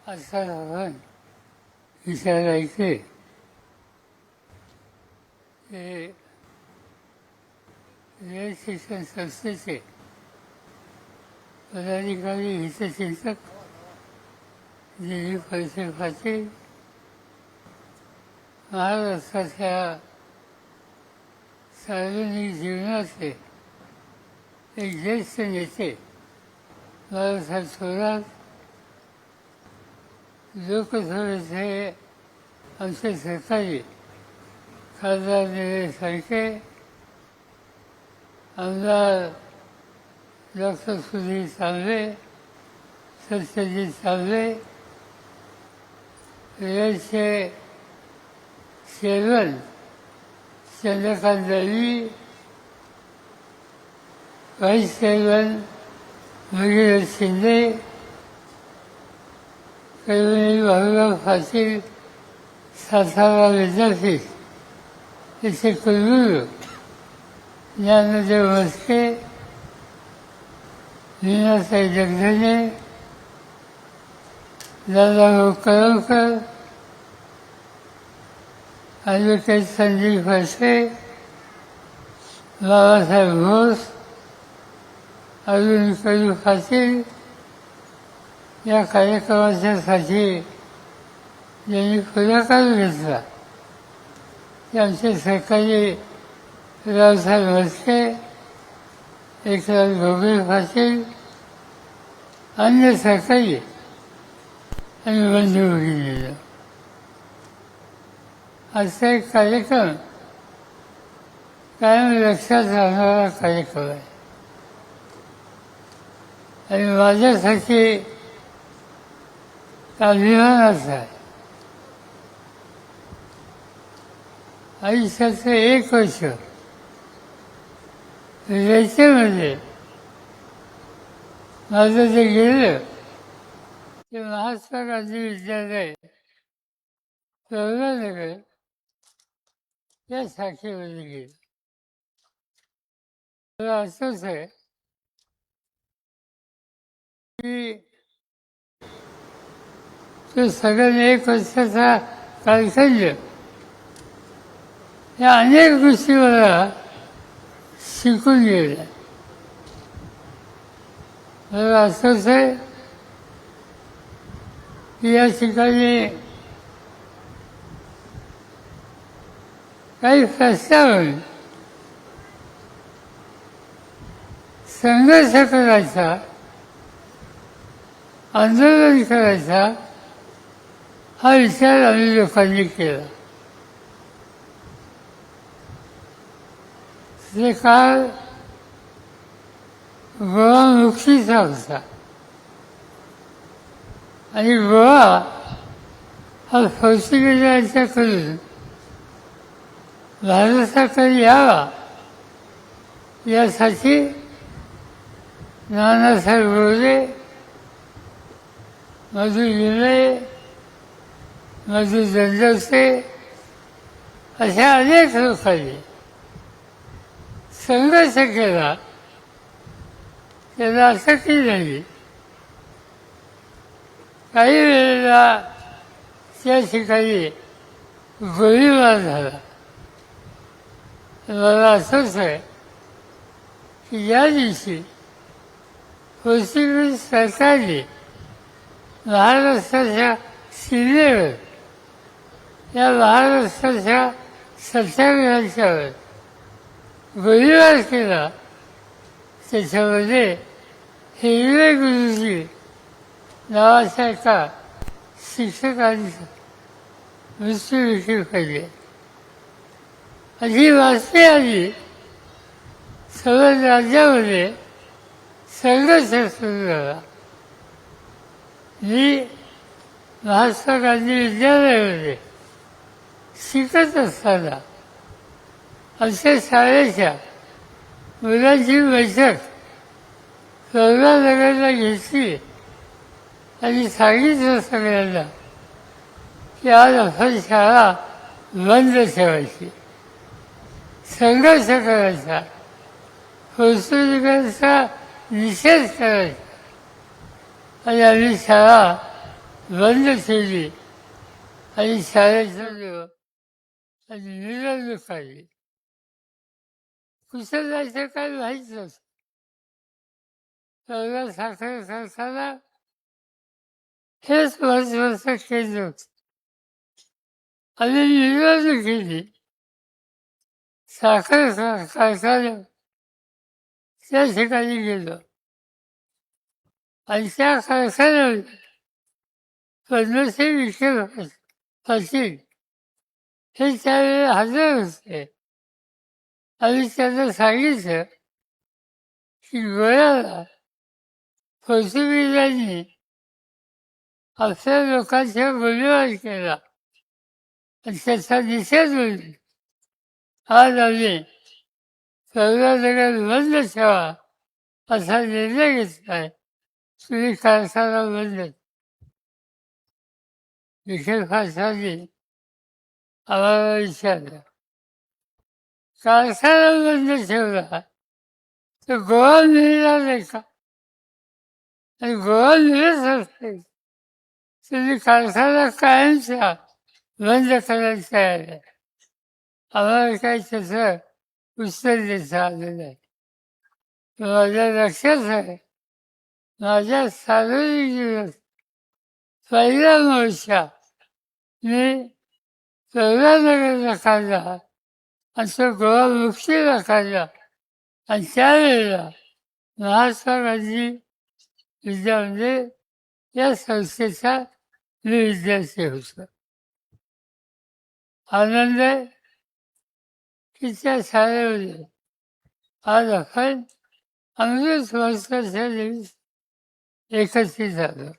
असं आपण विचारायचे हे शिक्षण संस्थेचे पदाधिकारी हितचिंतक दिलीप वळसे पाटील, महाराष्ट्राच्या सार्वजनिक जीवनाचे एक ज्येष्ठ नेते बाळासाहेब थोरात, लोकसभेचे आमचे सहकारी खासदार निलेश लंके, आमदार डॉक्टर सुधीर तांबे, सत्यजित तांबे, रेलचे chairman Chandrakant Dalvi, vice chairman Bhagirath Shinde, Karmaveer Bhaurao Patil Satara विद्यापीठ याचे कुलगुरू ज्ञानदेव मस्के, मीनाताई जगधने, दादाभाऊ कळमकर, ॲडव्होकेट संजीव फडसे, बाबासाहेब घोष, अरुण कडू पाटील या कार्यक्रमाच्यासाठी ज्यांनी पुढाकार घेतला ते आमचे सहकारी रावसाहेब मस्के, एकनाथ घोगरे पाटील, अन्य सहकारी आणि बंधू भगिनींनो, आजचा एक कार्यक्रम कायम लक्षात राहणारा कार्यक्रम आहे आणि माझ्यासाठी अभिमानाचा आहे. आयुष्याचं एक वर्ष रेल्वेमध्ये माझं जे गेलं ते महात्मा गांधी विद्यालय प्रवरानगर या शाखेमध्ये गेलं. मला असंच आहे की तो सगळ्यांनी एक वर्षाचा कालखंड या अनेक गोष्टी मला शिकून गेल्या. मला असंच आहे की या ठिकाणी काही प्रश्नावर संघर्ष करायचा, आंदोलन करायचा हा विचार आम्ही लोकांनी केला. ते काळ गोवा मुक्तीचा होता आणि गोवा हा पोर्तुगीजांच्याकडून भारताकडे यावा यासाठी नानासाहेब गोरे, मधु लिमये, मधु दंडवते अशा अनेक लोकांनी संघर्ष केला. त्याला अटकही नाही. काही वेळेला त्या ठिकाणी गोळीबार झाला. मला असंच आहे की या दिवशी पोर्तुगीज सरकारने महाराष्ट्राच्या सीमेवर या महाराष्ट्राच्या सत्याग्रहांच्यावर गोळीबार केला. त्याच्यामध्ये हिरवे गुरुजी नावाच्या एका शिक्षकांचा मृत्यू देखील पाहिजे. ही बातमी आली सर्व राज्यामध्ये संघर्ष सुरू झाला. मी महात्मा गांधी विद्यालयामध्ये शिकत असताना आमच्या शाळेच्या मुलांची बैठक प्रवरानगरला घेतली आणि सांगितलं सगळ्यांना की आज आपण शाळा बंद ठेवायची, संघर्ष करायचा, पोर्तुगीजांचा निषेध करायचा आणि आम्ही शाळा बंद केली आणि शाळेचा दिवस आणि निवडणूक काढली. कुठं जायचं काय माहीत नव्हतं. तेवढा साखर कारखाना हेच महत्वाचं केंद्र होतं. आणि निवडणूक केली. साखर कारखाना त्या ठिकाणी गेलो आणि त्या कारखान्यामध्ये पद्मश्री विखे पाटील हे त्यावेळेला हजर होते आणि त्यांना सांगितलं की गोव्याला पोर्तुगीजांनी आपल्या लोकांचा गोळीबार केला आणि त्याचा निषेध म्हणून आज आम्ही कर्नाटकात बंद ठेवा असा निर्णय घेतलाय. तुम्ही कारखाना बंद. विखे पाटलांनी आम्हाला विचारलं कारखाना बंद ठेवला तर गोवा मिळणार नाही का? आणि गोवा मिळत असते तुम्ही कारखाना कायमचा बंद करायला तयार आहे. आम्हाला काही त्याचं उत्तर देता आलं नाही. माझ्या लक्षात आहे माझ्या सार्वजनिक जीवनात पहिला मोर्चा मी कर्नाटकाला काढला आणि तो गोवा मुक्तीला काढला आणि त्यावेळेला महात्मा गांधी विद्यामंदिर या संस्थेचा मी विद्यार्थी होतो. आनंद आहे की त्या शाळेमध्ये आज आपण अमृत महोत्सवाच्या दिवशी एकत्रित झालो.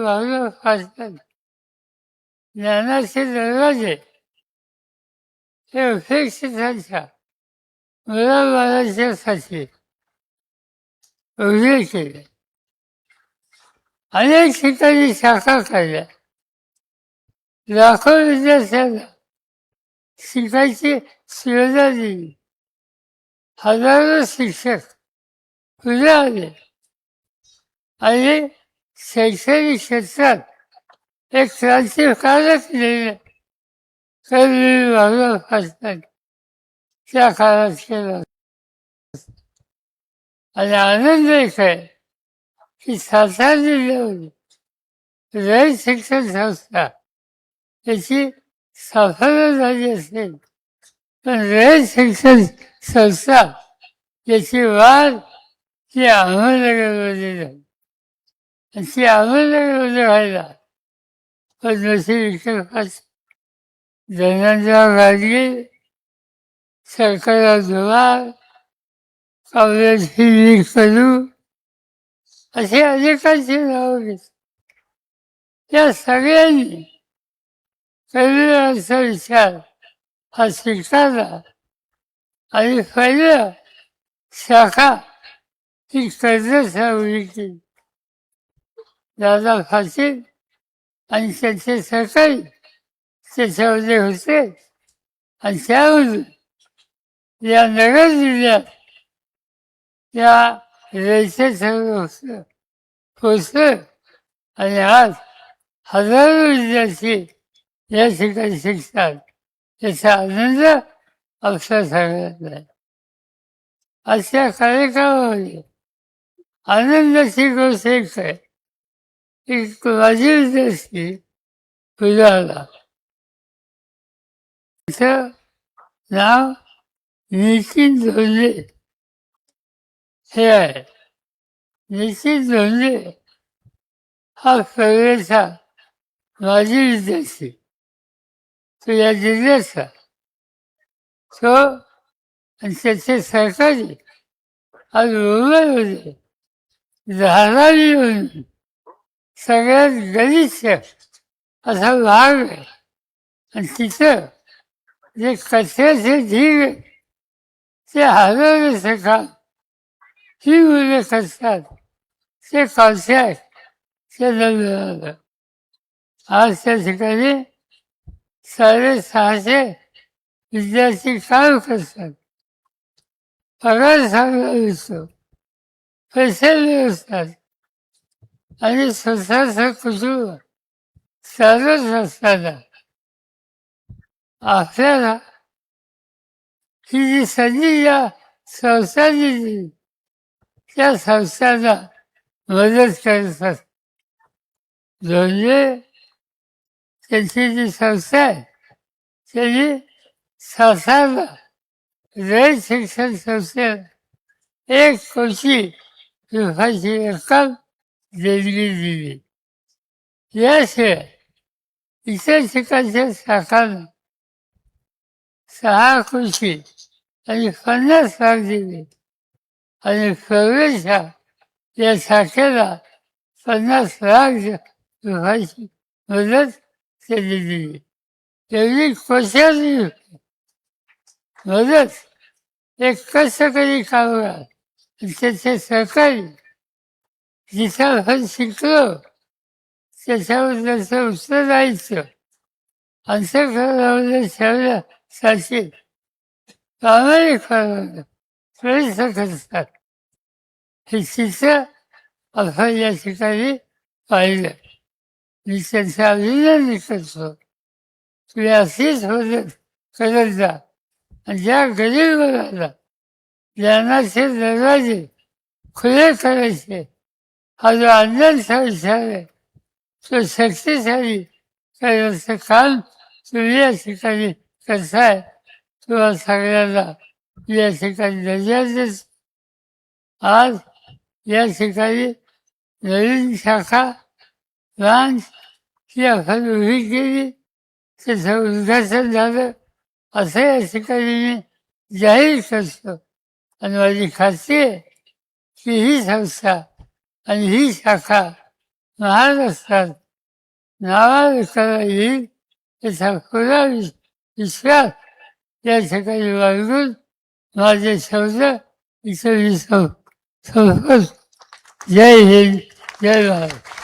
वागणूक वाचतात ज्ञानाचे दरवाजे हे उपेक्षितांच्या मुलाबाळांच्यासाठी उघडे केले. अनेक ठिकाणी शाखा काढल्या. लाखो विद्यार्थ्यांना शिकायची सुविधा दिली. हजारो शिक्षक पुढे आले आणि शैक्षणिक क्षेत्रात एक क्रांतिकारक निर्णय कधी वागणूक वाचतात त्या काळात केला. आणि आनंद एक आहे की सातारा जिल्ह्यामध्ये रयत शिक्षण संस्था याची स्थापना झाली असेल पण रयत शिक्षण संस्था याची वाढ ती अहमदनगरमध्ये झाली. आणि ती अहमदनगरमध्ये व्हायला पद्मश्री विखे पाटील, धनंजय गाडगे, शंकरराव धुमाळ, काँग्रेसची कडू असे अनेकांची नावं घेतली. या सगळ्यांनी करिअरचा विचार हा स्वीकारला आणि पहिलं शाखा ही कर्जतला उभी केली. दादा पाटील आणि त्यांचे सहकारी त्याच्यामध्ये होते आणि त्यामधून या नगर जिल्ह्यात या रयतेचं पोचलं आणि आज हजारो विद्यार्थी या ठिकाणी शिकतात. याचा आनंद आपल्या सगळ्यांना आहे. आजच्या कार्यक्रमामध्ये आनंदाची गोष्ट एक आहे की माझी विद्यार्थी उजाडला तिचं नाव नितीन धोंडे हे आहे. नितीन धोंडे हा कलेचा माजी विद्यार्थी तो या जिल्ह्याचा तो आणि त्याचे सहकारी आज मुंबईमध्ये धारावी म्हणून सगळ्यात गलिच्छ असा भाग आहे आणि तिथं जे कचऱ्याचे ढीग आहे ते हलवण्याचं काम ही मुलं करतात. ते कॉन्ट्रॅक्ट त्यांना मिळालं. आज त्या ठिकाणी 650 विद्यार्थी काम करतात. पगार चांगला मिळतो, पैसे मिळतात. आणि स्वतःचं कुटुंब चालत असताना आपल्याला ही जी संधी या संस्थांनी दिली त्या संस्थांना मदत करत असतात. म्हणजे त्यांची जी संस्था आहे त्यांनी सातारला रयत शिक्षण संस्थेला 1 कोटी रुपयाची रक्कम देणगी दिली. याशिवाय इतर ठिकाणच्या शाखांना 6 कोटी आणि 50 लाख दिले आणि प्रवेशा या शाखेला 50 लाख रुपयाची मदत त्यांनी दिली. एवढी कोट्यावधी मदत एक कष्टकरी कामगार त्याचे सहकारी जिथं आपण शिकलो त्याच्याबद्दलचं उत्तरदायित्व अंतःकरणामध्ये ठेवण्यासाठी प्रामाणिकपणाने प्रयत्न करतात. हे चित्र आपण या ठिकाणी पाहिलं. मी त्यांचं अभिनंदन करतो. तुम्ही अशीच मदत करत जा आणि ज्या गरीब मुलांना ज्ञानाचे दरवाजे खुले करायचे हा जो अण्णांचा विचार आहे तो शक्तिशाली करण्याचं काम तुम्ही या ठिकाणी करताय. तुम्हाला सगळ्यांना या ठिकाणी धन्यवाद देतो. आज या ठिकाणी नवीन शाखा ब्रांच ही आपण उभी केली त्याचं उद्घाटन झालं असं या ठिकाणी मी जाहीर करतो. आणि माझी खात्री आहे की ही संस्था आणि ही शाखा महाराष्ट्रात नावारूपाला येईल याचा पुरा विश्वास या ठिकाणी बाळगून माझे शब्द इथे मी संपवतो. जय हिंद, जय भारत.